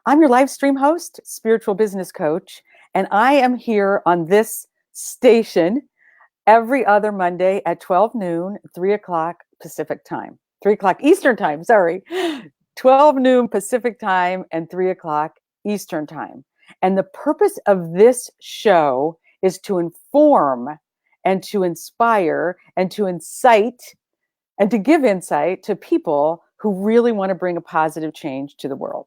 I'm your live stream host, spiritual business coach, and I am here on this station every other Monday at 12 noon, 3 o'clock Pacific time, 3 o'clock Eastern time, sorry, 12 noon Pacific time and 3 o'clock Eastern time. And the purpose of this show is to inform and to inspire and to incite and to give insight to people who really want to bring a positive change to the world.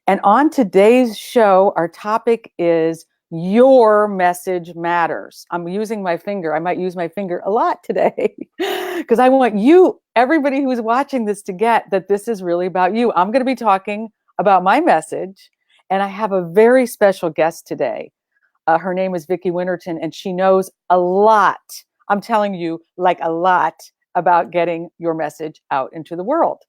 And on today's show, our topic is your message matters. I'm using my finger. I might use my finger a lot today because I want you, everybody who's watching this, to get that this is really about you. I'm going to be talking about my message, and I have a very special guest today. Her name is Vicki Winterton, and she knows a lot. I'm telling you, like a lot about getting your message out into the world.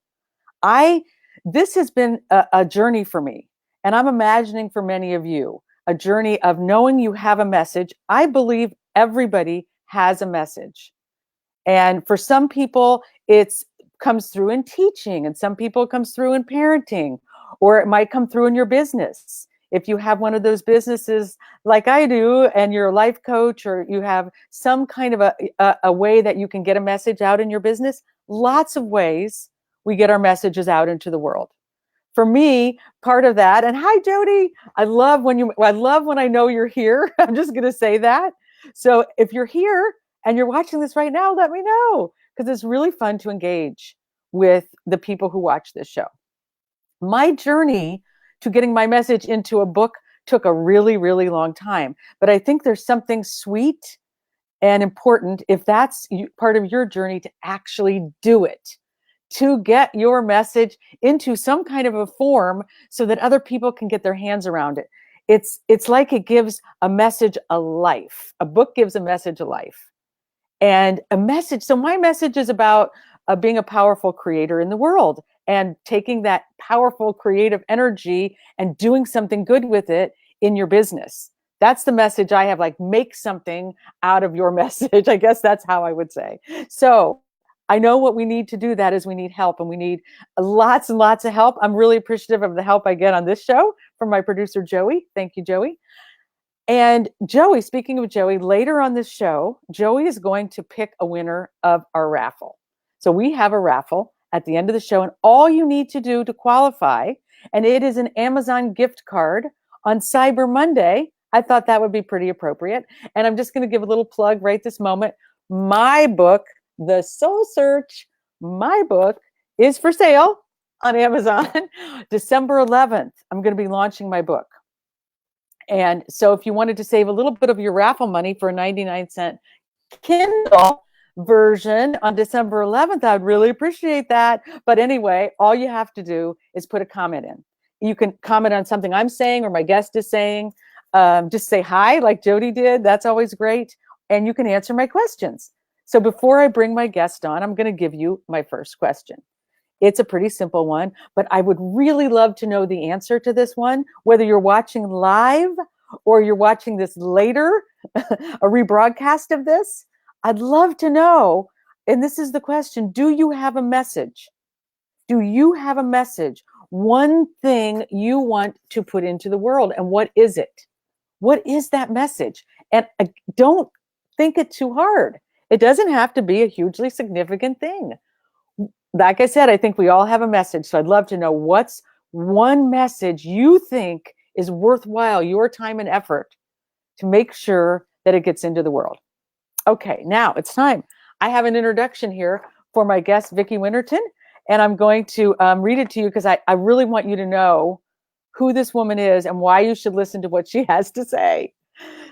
This has been a journey for me, and I'm imagining for many of you, a journey of knowing you have a message. I believe everybody has a message. And for some people, it comes through in teaching, and some people it comes through in parenting, or it might come through in your business. If you have one of those businesses like I do, and you're a life coach, or you have some kind of a way that you can get a message out in your business, lots of ways we get our messages out into the world. For me, part of that, and hi Jody, I love when I know you're here. I'm just going to say that. So if you're here and you're watching this right now, let me know, because it's really fun to engage with the people who watch this show. My journey to getting my message into a book took a really, really long time, but I think there's something sweet and important, if that's part of your journey, to actually do it, to get your message into some kind of a form so that other people can get their hands around it. It's like it gives a message a life. A book gives a message a life. And a message, so my message is about being a powerful creator in the world and taking that powerful creative energy and doing something good with it in your business. That's the message I have, like, make something out of your message. I guess that's how I would say. So I know what we need to do that is we need help, and we need lots and lots of help. I'm really appreciative of the help I get on this show from my producer, Joey. Thank you, Joey. And Joey, speaking of Joey, later on this show, Joey is going to pick a winner of our raffle. So we have a raffle at the end of the show, and all you need to do to qualify, and it is an Amazon gift card on Cyber Monday. I thought that would be pretty appropriate. And I'm just going to give a little plug right this moment. My book, The Soul Search, my book, is for sale on Amazon. December 11th, I'm going to be launching my book. And so if you wanted to save a little bit of your raffle money for a 99-cent Kindle version on December 11th, I'd really appreciate that. But anyway, all you have to do is put a comment in. You can comment on something I'm saying or my guest is saying. Just say hi like Jody did. That's always great. And you can answer my questions. So before I bring my guest on, I'm going to give you my first question. It's a pretty simple one, but I would really love to know the answer to this one, whether you're watching live or you're watching this later, a rebroadcast of this. I'd love to know. And this is the question: do you have a message? Do you have a message? One thing you want to put into the world, and what is it? What is that message? And don't think it too hard. It doesn't have to be a hugely significant thing. Like I said, I think we all have a message. So I'd love to know, what's one message you think is worthwhile your time and effort to make sure that it gets into the world. Okay, now it's time. I have an introduction here for my guest, Vicki Winterton, and I'm going to read it to you because I really want you to know who this woman is and why you should listen to what she has to say.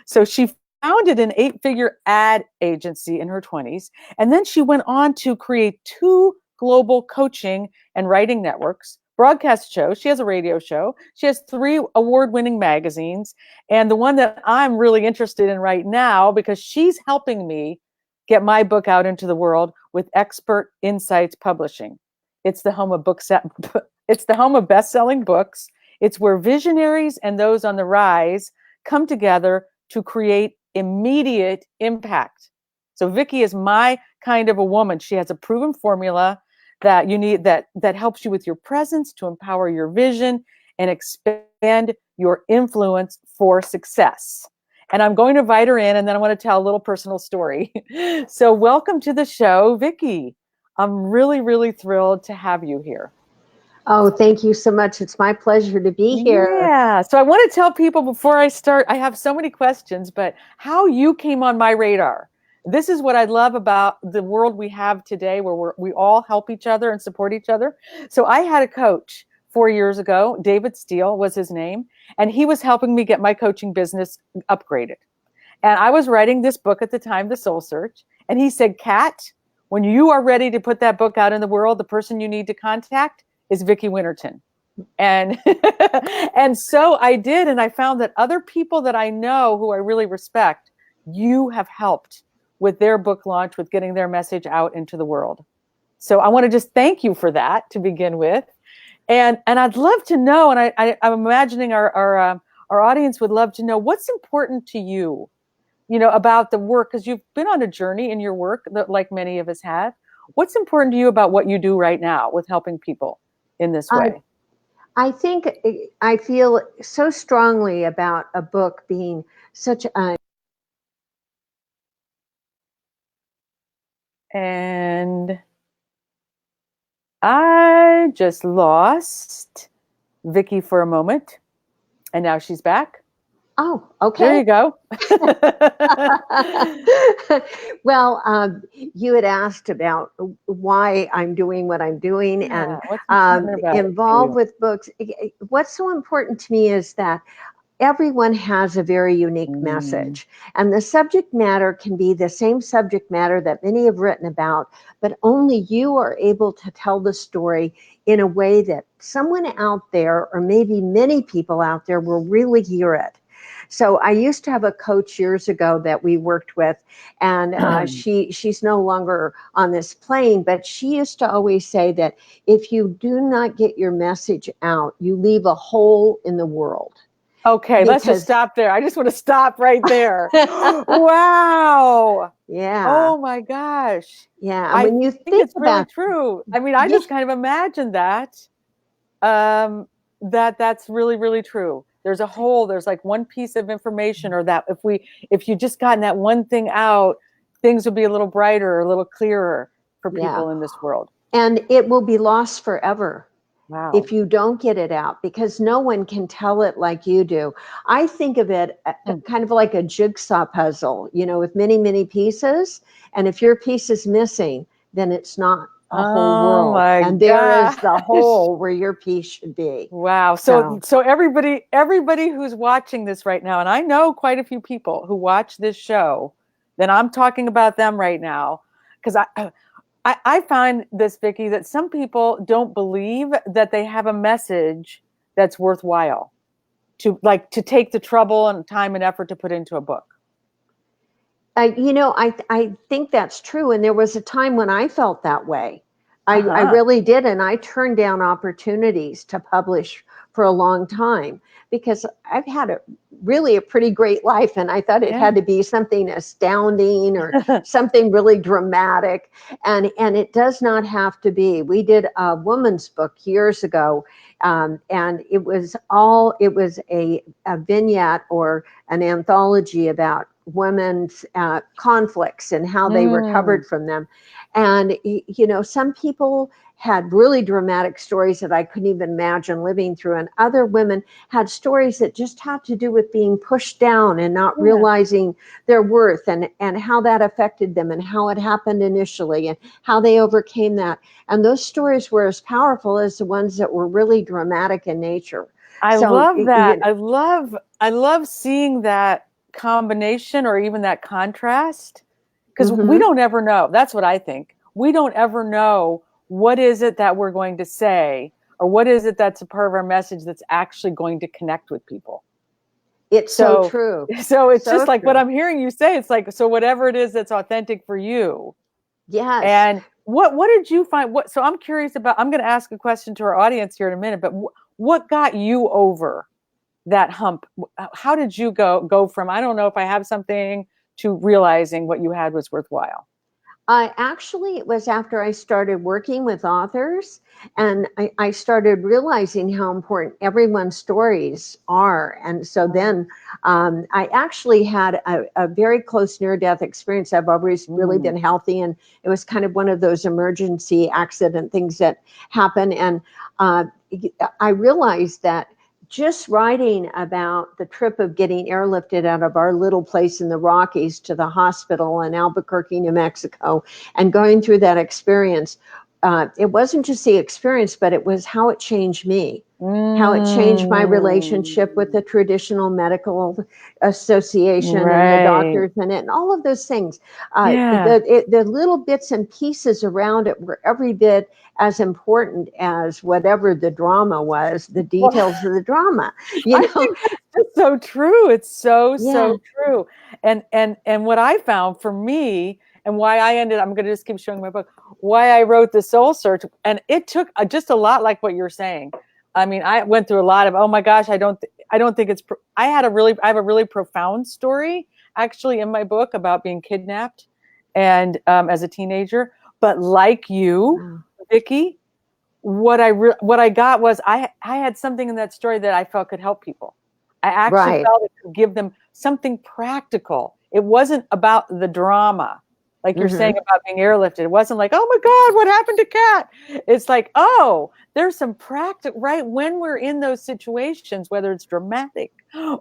So she founded an 8-figure ad agency in her 20s, and then she went on to create 2 global coaching and writing networks, broadcast shows. She has a radio show. She has 3 award-winning magazines. And the one that I'm really interested in right now, because she's helping me get my book out into the world with Expert Insights Publishing. It's the home of it's the home of best-selling books. It's where visionaries and those on the rise come together to create immediate impact. So Vicki is my kind of a woman. She has a proven formula that you need, that helps you with your presence, to empower your vision, and expand your influence for success. And I'm going to invite her in, and then I want to tell a little personal story. So welcome to the show, Vicki. I'm really, really thrilled to have you here. Oh, thank you so much. It's my pleasure to be here. Yeah. So I want to tell people before I start, I have so many questions, but how you came on my radar. This is what I love about the world we have today, where we all help each other and support each other. So I had a coach 4 years ago, David Steele was his name, and he was helping me get my coaching business upgraded. And I was writing this book at the time, The Soul Search. And he said, Kat, when you are ready to put that book out in the world, the person you need to contact is Vicki Winterton. And and so I did, and I found that other people that I know who I really respect, you have helped with their book launch, with getting their message out into the world. So I want to just thank you for that to begin with. And I'd love to know, and I'm imagining our audience would love to know, what's important to you, about the work, because you've been on a journey in your work that, like many of us have. What's important to you about what you do right now with helping people in this way? I think I feel so strongly about a book being such a. And I just lost Vicki for a moment, and now she's back. Oh, okay. There you go. Well, you had asked about why I'm doing what I'm doing, Yeah, and what's important about it to involved you? with books. What's so important to me is that everyone has a very unique Mm. message, and the subject matter can be the same subject matter that many have written about, but only you are able to tell the story in a way that someone out there, or maybe many people out there, will really hear it. So I used to have a coach years ago that we worked with, and she's no longer on this plane, but she used to always say that if you do not get your message out, you leave a hole in the world. Okay, let's just Because stop there. I just want to stop right there. Wow. yeah, Oh my gosh. yeah. And I when you think think it's really about, true. I mean, I yeah, just kind of imagined that. Um, that's really, really true. There's a hole, there's like one piece of information, or that if you just gotten that one thing out, things would be a little brighter, a little clearer for yeah, people in this world. and it will be lost forever Wow. if you don't get it out, because no one can tell it like you do. I think of it Hmm. kind of like a jigsaw puzzle, with many, many pieces. And if your piece is missing, then it's not a whole Oh world. my And there is gosh. the hole where your piece should be. Wow. So So, so everybody who's watching this right now, and I know quite a few people who watch this show, then I'm talking about them right now, because I find this, Vicki, that some people don't believe that they have a message that's worthwhile to take the trouble and time and effort to put into a book. I think that's true. And there was a time when I felt that way. I Uh-huh. really did. And I turned down opportunities to publish for a long time because I've had really a pretty great life. And I thought it Yeah. had to be something astounding or something really dramatic. And it does not have to be. We did a woman's book years ago. And it was a vignette or an anthology about women's conflicts and how they Mm. recovered from them. And, some people had really dramatic stories that I couldn't even imagine living through. And other women had stories that just had to do with being pushed down and not Yeah. realizing their worth, and how that affected them and how it happened initially and how they overcame that. And those stories were as powerful as the ones that were really dramatic in nature. I So, love that. I love seeing that combination, or even that contrast, because we mhm. don't ever know. That's what I think. We don't ever know what is it that we're going to say, or what is it that's a part of our message that's actually going to connect with people. It's so So true. so it's So just like what true. I'm hearing you say. It's like, so whatever it is that's authentic for you. Yes. And what did you find? So I'm curious about. I'm going to ask a question to our audience here in a minute. But what got you over that hump? How did you go from, I don't know if I have something, to realizing what you had was worthwhile? It was after I started working with authors, and I started realizing how important everyone's stories are. And so then I actually had a very close near-death experience. I've always really Mm. been healthy, and it was kind of one of those emergency accident things that happen. And uh, I realized that just writing about the trip of getting airlifted out of our little place in the Rockies to the hospital in Albuquerque, New Mexico, and going through that experience, it wasn't just the experience, but it was how it changed me, how it changed my relationship with Mm. the traditional medical association and the Right. doctors and all of those things. Yeah. The little bits and pieces around it were every bit as important as whatever the drama was, the Well, details of the drama, you I know? think that's just so true. It's so, Yeah, so true. And what I found for me and why I ended, I'm going to just keep showing my book, why I wrote The Soul Search. And it took just a lot like what you're saying. I mean, I went through a lot of, oh my gosh, I don't think it's, I have a really profound story actually in my book about being kidnapped and as a teenager. But like you, wow. Vicki, what I got was I had something in that story that I felt could help people. I actually Right. felt it could give them something practical. It wasn't about the drama, like you're saying Hmm. about being airlifted. It wasn't like, oh my God, what happened to Kat? It's like, oh, there's some practical, right? When we're in those situations, whether it's dramatic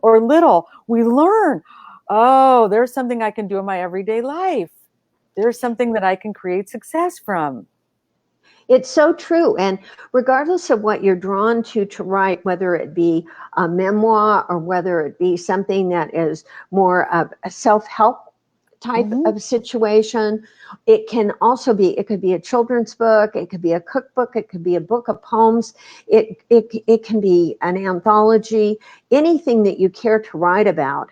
or little, we learn, oh, there's something I can do in my everyday life. There's something that I can create success from. It's so true. And regardless of what you're drawn to write, whether it be a memoir or whether it be something that is more of a self-help type Mm-hmm. of situation, it could be a children's book, it could be a cookbook, it could be a book of poems, it can be an anthology, anything that you care to write about.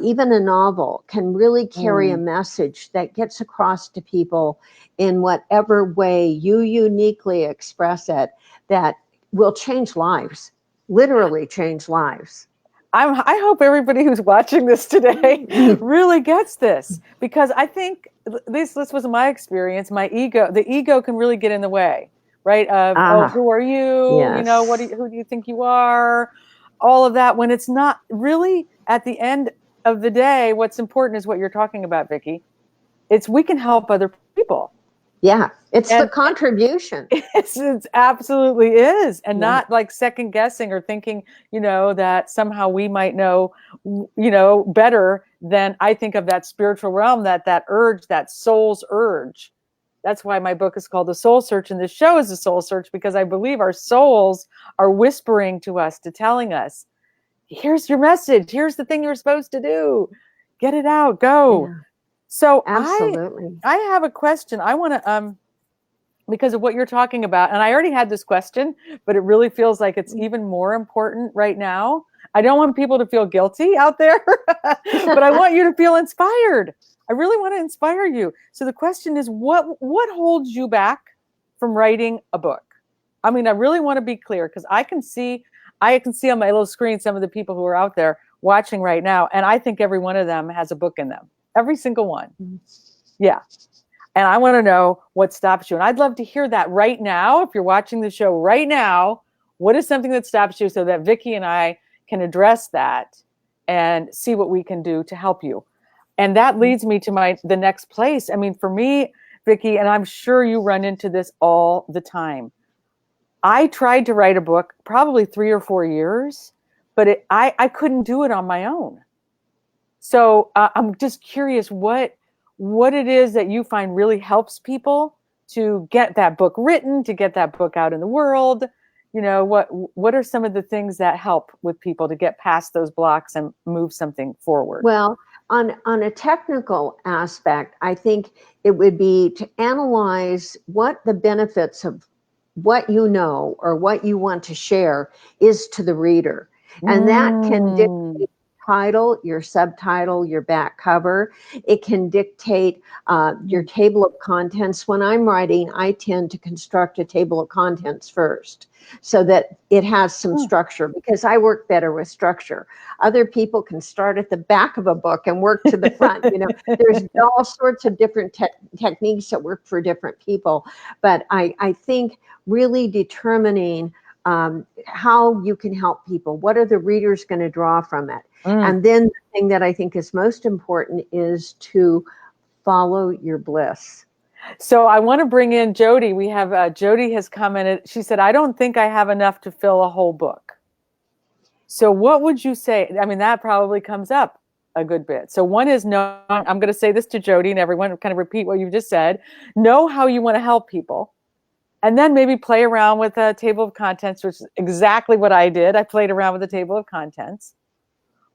Even a novel can really carry a Mm. message that gets across to people in whatever way you uniquely express it, that will change lives, literally change lives. I hope everybody who's watching this today really gets this because I think this was my experience. The ego can really get in the way, right? Of, oh, Ah, who are you? You know, yes. who do you think you are? All of that when it's not really at the end of the day, what's important is what you're talking about, Vicki. It's we can help other people. Yeah, it's the And contribution. it absolutely is. And Yeah. not like second guessing or thinking, that somehow we might know, better than I think of that spiritual realm, that urge, that soul's urge. That's why my book is called The Soul Search and the show is The Soul Search, because I believe our souls are whispering to us, to telling us, here's your message. Here's the thing you're supposed to do. Get it out, go. Yeah, So absolutely. I have a question. I want to because of what you're talking about. And I already had this question, but it really feels like it's even more important right now. I don't want people to feel guilty out there, but I want you to feel inspired. I really want to inspire you. So the question is, what holds you back from writing a book? I mean, I really want to be clear because I can see on my little screen some of the people who are out there watching right now, and I think every one of them has a book in them. Every single one. Yeah. And I want to know what stops you. And I'd love to hear that right now. If you're watching the show right now, what is something that stops you so that Vicki and I can address that and see what we can do to help you. And that leads me to the next place. I mean, for me, Vicki, and I'm sure you run into this all the time. I tried to write a book probably 3 or 4 years, but I couldn't do it on my own. So I'm just curious what it is that you find really helps people to get that book written, to get that book out in the world. What are some of the things that help with people to get past those blocks and move something forward? Well, on a technical aspect, I think it would be to analyze what the benefits of what you know or what you want to share is to the reader. And that can Mm, title, your subtitle, your back cover. It can dictate your table of contents. When I'm writing, I tend to construct a table of contents first so that it has some structure, because I work better with structure. Other people can start at the back of a book and work to the front. There's all sorts of different techniques that work for different people. But I think really determining how you can help people. What are the readers going to draw from it? And then the thing that I think is most important is to follow your bliss. So I want to bring in Jody. We have Jody has commented. She said, I don't think I have enough to fill a whole book. So what would you say? I mean, that probably comes up a good bit. So one is, no, I'm going to say this to Jody and everyone, kind of repeat what you just said. Know how you want to help people. And then maybe play around with a table of contents, which is exactly what I did. I played around with a table of contents.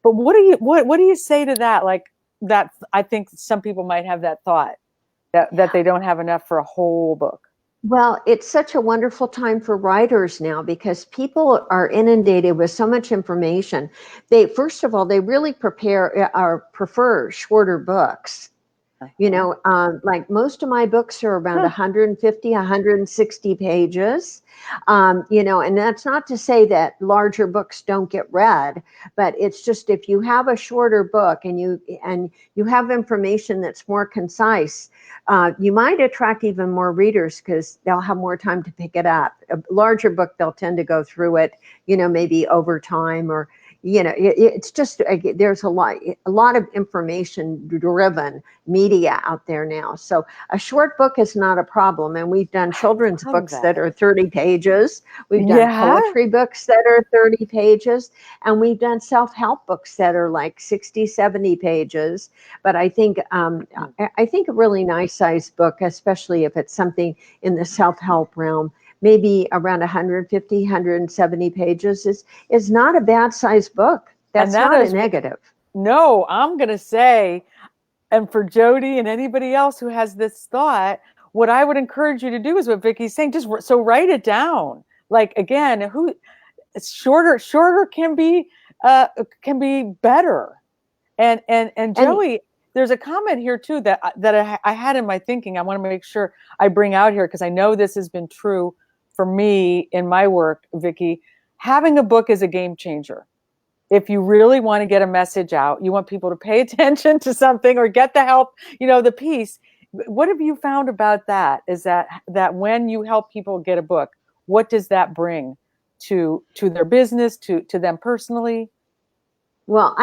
But what do you say to that? Like that, I think some people might have that thought that they don't have enough for a whole book. Well, it's such a wonderful time for writers now because people are inundated with so much information. First of all, they really prefer shorter books. Like most of my books are around 150, 160 pages. And that's not to say that larger books don't get read, but it's just if you have a shorter book and you have information that's more concise, you might attract even more readers because they'll have more time to pick it up. A larger book, they'll tend to go through it, maybe over time, or it's just there's a lot of information driven media out there now. So a short book is not a problem. And we've done children's books that are 30 pages. We've done poetry books that are 30 pages. And we've done self-help books that are like 60, 70 pages. But I think a really nice sized book, especially if it's something in the self-help realm, maybe around 150, 170 pages is not a bad sized book. That's not a negative. No, I'm going to say, and for Jody and anybody else who has this thought, what I would encourage you to do is what Vicki's saying, so write it down. Like, again, shorter can be better. And Joey, there's a comment here too that I had in my thinking. I want to make sure I bring out here because I know this has been true for me in my work, Vicki. Having a book is a game changer. If you really want to get a message out, you want people to pay attention to something or get the help, the piece. What have you found about that? Is that when you help people get a book, what does that bring to their business, to them personally? Well,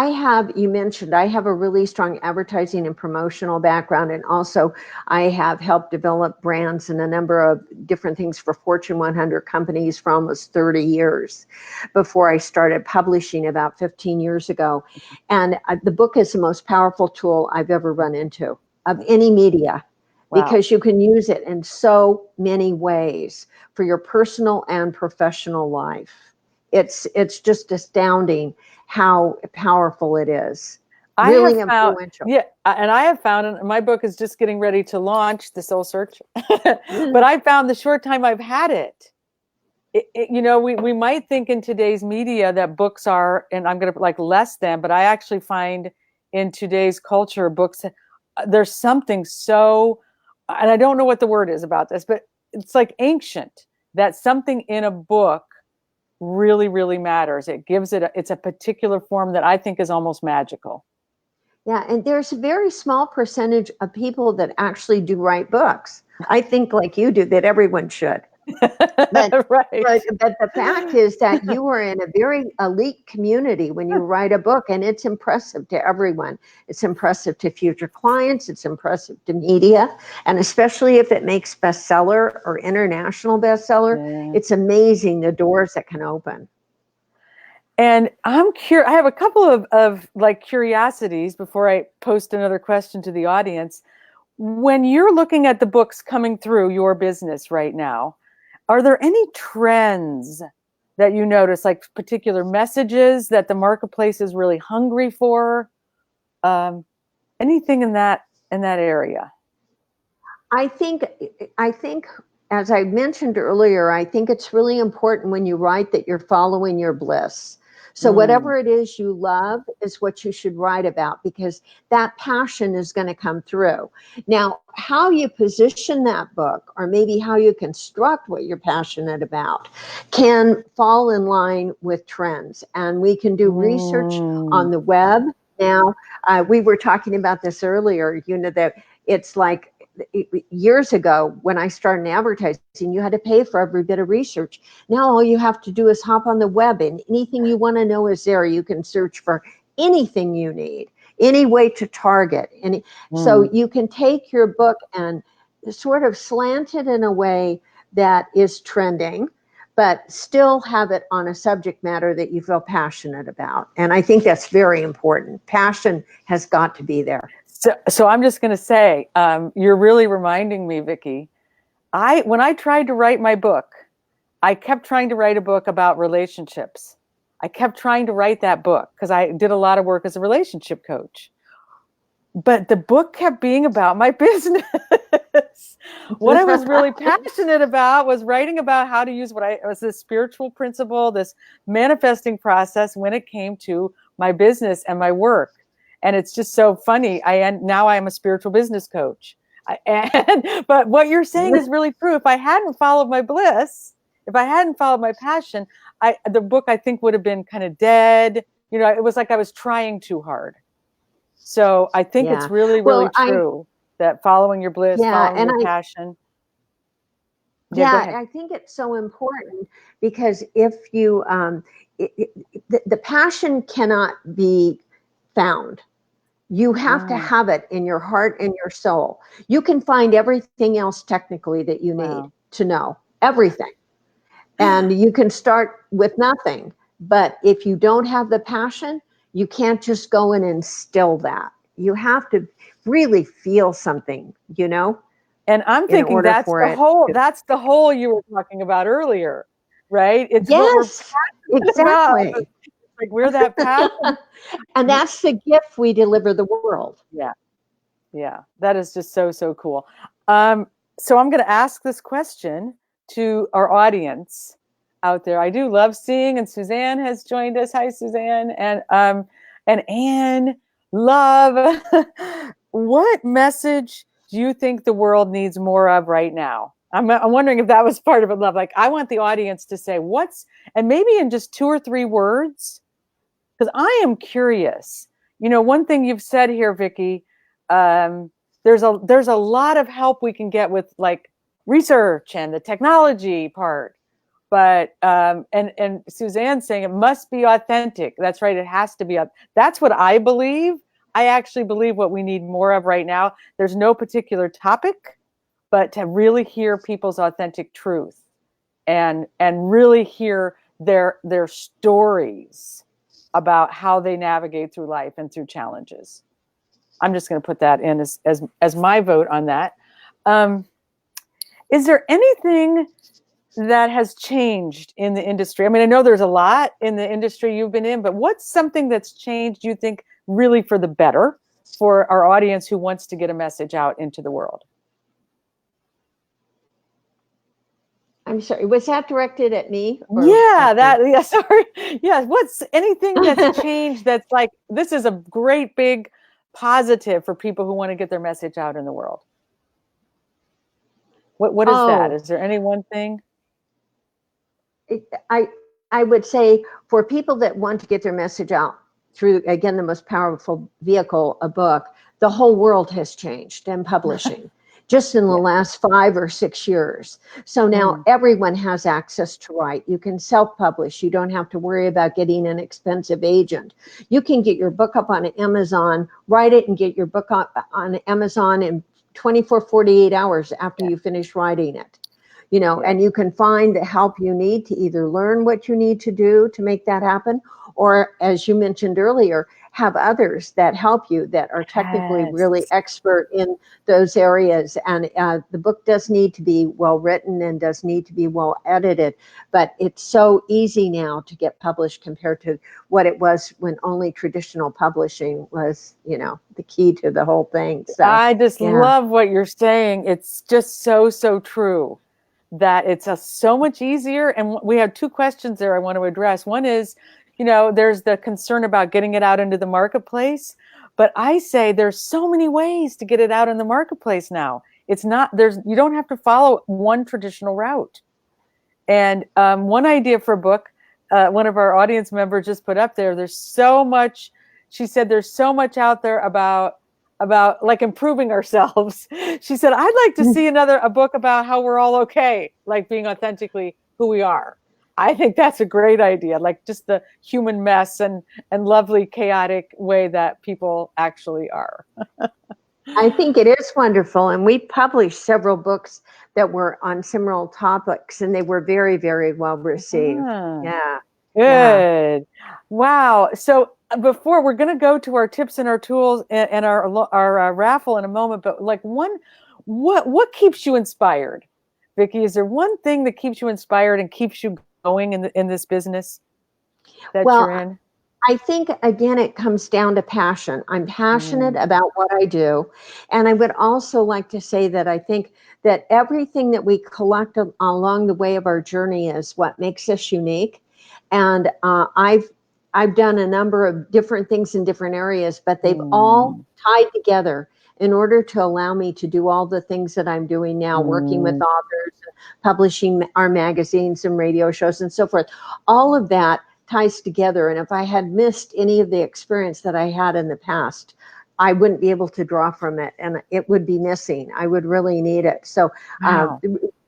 you mentioned I have a really strong advertising and promotional background, and also I have helped develop brands and a number of different things for Fortune 100 companies for almost 30 years before I started publishing about 15 years ago. And the book is the most powerful tool I've ever run into of any media. Wow. Because you can use it in so many ways for your personal and professional life. It's just astounding how powerful it is. Really influential. Yeah, and I have found, and my book is just getting ready to launch, The Soul Search, but I found the short time I've had it, we might think in today's media that books are, and I'm going to like less than, but I actually find in today's culture, books, there's something so, and I don't know what the word is about this, but it's like ancient, that something in a book really, really matters. It gives it's a particular form that I think is almost magical. Yeah, and there's a very small percentage of people that actually do write books. I think like you do, that everyone should. But, right. but the fact is that you are in a very elite community when you write a book, and it's impressive to everyone. It's impressive to future clients. It's impressive to media, and especially if it makes bestseller or international bestseller, It's amazing the doors that can open. And I'm curious. I have a couple of like curiosities before I post another question to the audience. When you're looking at the books coming through your business right now, are there any trends that you notice, like particular messages that the marketplace is really hungry for? Anything in that area? I think, as I mentioned earlier, I think it's really important when you write that you're following your bliss. So whatever it is you love is what you should write about, because that passion is going to come through. Now, how you position that book, or maybe how you construct what you're passionate about, can fall in line with trends. And we can do research on the web. Now, we were talking about this earlier, that it's like years ago when I started in advertising, you had to pay for every bit of research. Now all you have to do is hop on the web, and anything you want to know is there. You can search for anything you need, any way to target. And so you can take your book and sort of slant it in a way that is trending, but still have it on a subject matter that you feel passionate about. And I think that's very important. Passion has got to be there. So I'm just going to say, you're really reminding me, Vicki. When I tried to write my book, I kept trying to write a book about relationships. I kept trying to write that book because I did a lot of work as a relationship coach. But the book kept being about my business. What I was really passionate about was writing about how to use was this spiritual principle, this manifesting process when it came to my business and my work. And it's just so funny. Now I am a spiritual business coach. But what you're saying is really true. If I hadn't followed my bliss, if I hadn't followed my passion, the book, I think, would have been kind of dead. It was like I was trying too hard. So I think it's really, really true that following your bliss, following your passion. I think it's so important, because if you, the passion cannot be found. You have to have it in your heart and your soul. You can find everything else technically that you need to know, everything. And you can start with nothing. But if you don't have the passion, you can't just go and instill that. You have to really feel something, And I'm thinking that's the whole you were talking about earlier, right? It's yes, exactly. About. Like we're that passion. And that's the gift we deliver the world. Yeah, that is just so, so cool. So I'm going to ask this question to our audience out there. I do love seeing, and Suzanne has joined us. Hi, Suzanne. And Anne, love. What message do you think the world needs more of right now? I'm wondering if that was part of it, love. Like, I want the audience to say and maybe in just 2 or 3 words, because I am curious. One thing you've said here, Vicki, there's a lot of help we can get with like research and the technology part, but and Suzanne's saying it must be authentic. That's right, it has to be. That's what I believe. I actually believe what we need more of right now. There's no particular topic, but to really hear people's authentic truth, and really hear their stories about how they navigate through life and through challenges. I'm just going to put that in as my vote on that. Is there anything that has changed in the industry? I mean, I know there's a lot in the industry you've been in, but what's something that's changed, you think, really for the better for our audience who wants to get a message out into the world? I'm sorry, was that directed at me? Sorry. Yeah, what's anything that's changed that's like, this is a great big positive for people who want to get their message out in the world? What is that? Is there any one thing? I would say for people that want to get their message out through, again, the most powerful vehicle, a book, the whole world has changed in publishing. Just in the last 5 or 6 years. So now everyone has access to write. You can self-publish. You don't have to worry about getting an expensive agent. You can get your book up on Amazon, write it, and get your book on Amazon in 24, 48 hours after you finish writing it. And you can find the help you need to either learn what you need to do to make that happen, or, as you mentioned earlier, have others that help you that are technically really expert in those areas. And the book does need to be well written and does need to be well edited, but it's so easy now to get published compared to what it was when only traditional publishing was, the key to the whole thing. So I just love what you're saying. It's just so, so true that it's so much easier. And we have 2 questions there I want to address. One is, there's the concern about getting it out into the marketplace. But I say there's so many ways to get it out in the marketplace now. It's not, you don't have to follow one traditional route. And one idea for a book, one of our audience members just put up there, there's so much, she said, there's so much out there about like improving ourselves. She said, I'd like to see a book about how we're all okay, like being authentically who we are. I think that's a great idea, like just the human mess and lovely chaotic way that people actually are. I think it is wonderful. And we published several books that were on similar topics, and they were very, very well received. Yeah. Good. Yeah. Wow. So before we're going to go to our tips and our tools and our raffle in a moment, but like what keeps you inspired, Vicki? Is there one thing that keeps you inspired and keeps you going in this business that you're in? I think, again, it comes down to passion. I'm passionate about what I do. And I would also like to say that I think that everything that we collect along the way of our journey is what makes us unique. And I've done a number of different things in different areas, but they've all tied together in order to allow me to do all the things that I'm doing now, working with authors, publishing our magazines and radio shows and so forth. All of that ties together. And if I had missed any of the experience that I had in the past, I wouldn't be able to draw from it, and it would be missing. I would really need it. So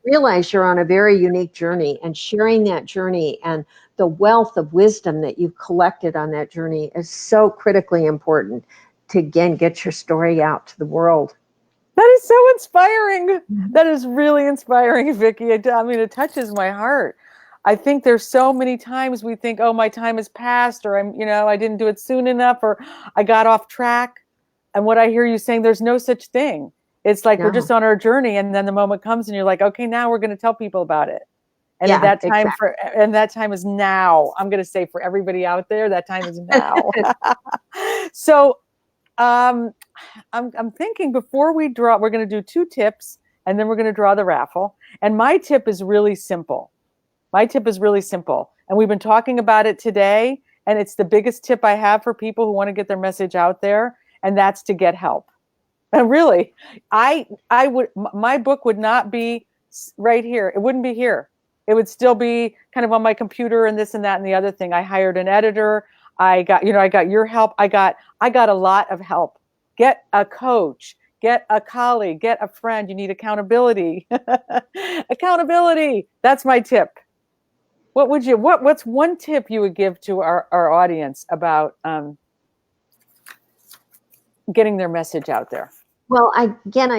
realize you're on a very unique journey, and sharing that journey and the wealth of wisdom that you've collected on that journey is so critically important to, again, get your story out to the world. That is so inspiring. That is really inspiring, Vicki. I mean, it touches my heart. I think there's so many times we think, oh, my time has passed, or I didn't do it soon enough, or I got off track. And what I hear you saying, there's no such thing. It's like we're just on our journey, and then the moment comes and you're like, okay, now we're going to tell people about it. And at that time that time is now. I'm going to say for everybody out there, that time is now. So I'm thinking before we draw, we're going to do 2 tips, and then we're going to draw the raffle. And my tip is really simple. And we've been talking about it today, and it's the biggest tip I have for people who want to get their message out there, and that's to get help. And really, my book would not be right here. It wouldn't be here. It would still be kind of on my computer and this and that and the other thing. I hired an editor. I got your help. I got a lot of help. Get a coach. Get a colleague. Get a friend. You need accountability. Accountability. That's my tip. What's one tip you would give to our audience about getting their message out there? Well, I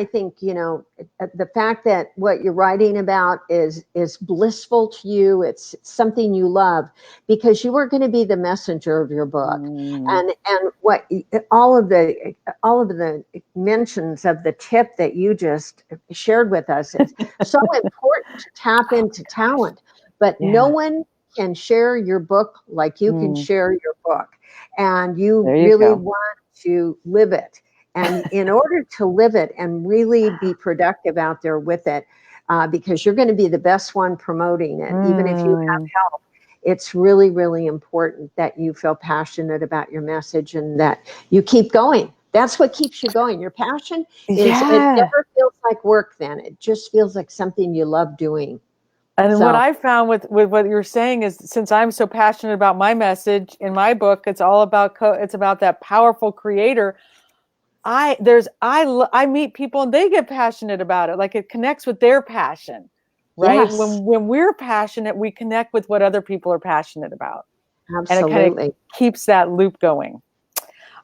think, the fact that what you're writing about is blissful to you. It's something you love, because you are going to be the messenger of your book. And what all of the mentions of the tip that you just shared with us, is so important to tap into talent. But no one can share your book like you can share your book. And you really want to live it. And in order to live it and really be productive out there with it, because you're going to be the best one promoting it, even if you have help, it's really, really important that you feel passionate about your message and that you keep going. That's what keeps you going. Your passion is, it never feels like work then. It just feels like something you love doing. And what I found with what you're saying is, since I'm so passionate about my message in my book, it's all about it's about that powerful creator. I meet people and they get passionate about it. Like it connects with their passion, right? Yes. When we're passionate, we connect with what other people are passionate about. Absolutely. And it kind of keeps that loop going.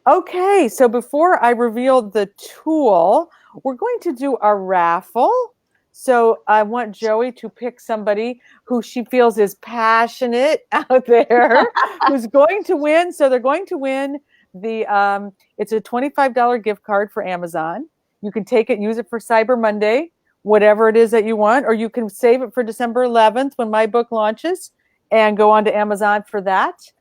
Okay, so before I reveal the tool, we're going to do a raffle. So I want Joey to pick somebody who she feels is passionate out there, who's going to win. So they're going to win it's a $25 gift card for Amazon. You can take it, use it for Cyber Monday, whatever it is that you want, or you can save it for December 11th when my book launches and go on to Amazon for that.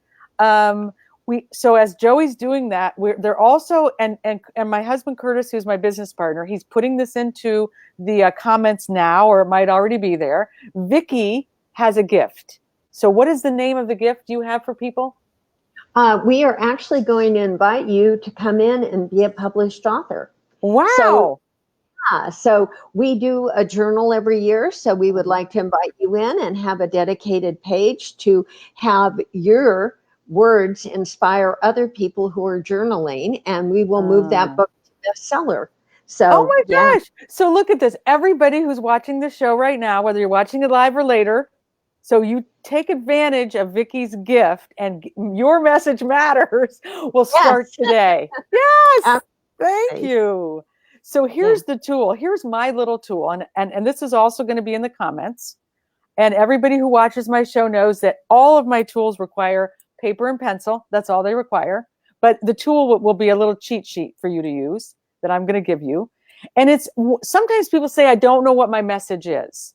So as Joey's doing that, they're also, and my husband Curtis, who's my business partner, he's putting this into the comments now, or it might already be there. Vicki has a gift. So what is the name of the gift you have for people? We are actually going to invite you to come in and be a published author. So, Wow. so we do a journal every year. So we would like to invite you in and have a dedicated page to have your words inspire other people who are journaling, and we will move that Uh, book to bestseller. oh So yeah, my gosh. So look at this. Everybody who's watching the show right now, whether you're watching it live or later, so you take advantage of Vicky's gift and your message matters will start yes, today. Yes. Thank absolutely. you. So Yeah. here's the tool. Here's my little tool. And this is also going to be in the comments. And everybody who watches my show knows that all of my tools require paper and pencil. That's all they require. But the tool will be a little cheat sheet for you to use that I'm going to give you. And it's sometimes people say, I don't know what my message is.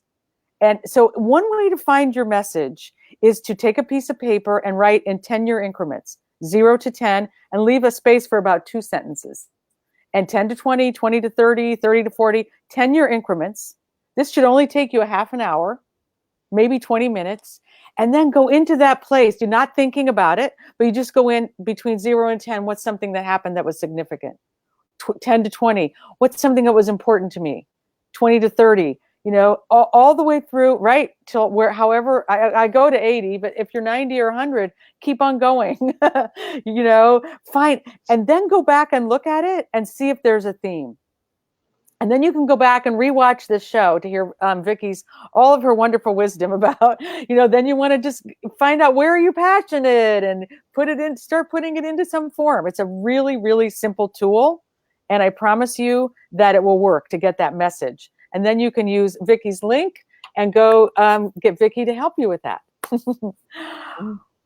And so one way to find your message is to take a piece of paper and write in 10-year increments, 0 to 10, and leave a space for about 2 sentences. And 10 to 20, 20 to 30, 30 to 40, 10-year increments. This should only take you a half an hour, maybe 20 minutes, and then go into that place. You're not thinking about it, but you just go in between 0 and 10. What's something that happened that was significant? 10 to 20. What's something that was important to me? 20 to 30. All the way through, right till however I go to 80, but if you're 90 or 100, keep on going. Fine. And then go back and look at it and see if there's a theme. And then you can go back and rewatch this show to hear Vicky's, all of her wonderful wisdom about, then you want to just find out where are you passionate and start putting it into some form. It's a really, really simple tool. And I promise you that it will work to get that message. And then you can use Vicky's link and go get Vicky to help you with that.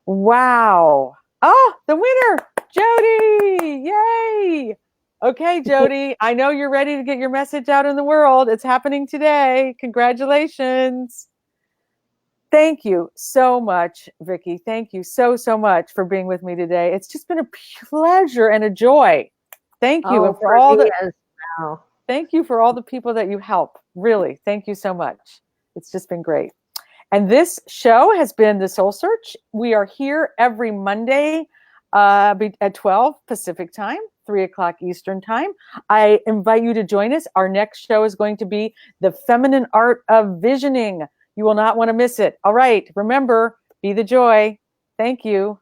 Wow. Oh, the winner, Jody. Yay. Okay, Jody, I know you're ready to get your message out in the world. It's happening today. Congratulations. Thank you so much, Vicky. Thank you so, so much for being with me today. It's just been a pleasure and a joy. Thank you. Oh, And for me as well. thank you for all the people that you help. Really, thank you so much. It's just been great. And this show has been The Soul Search. We are here every Monday at 12 Pacific time, 3 o'clock Eastern time. I invite you to join us. Our next show is going to be The Feminine Art of Visioning. You will not want to miss it. All right. Remember, be the joy. Thank you.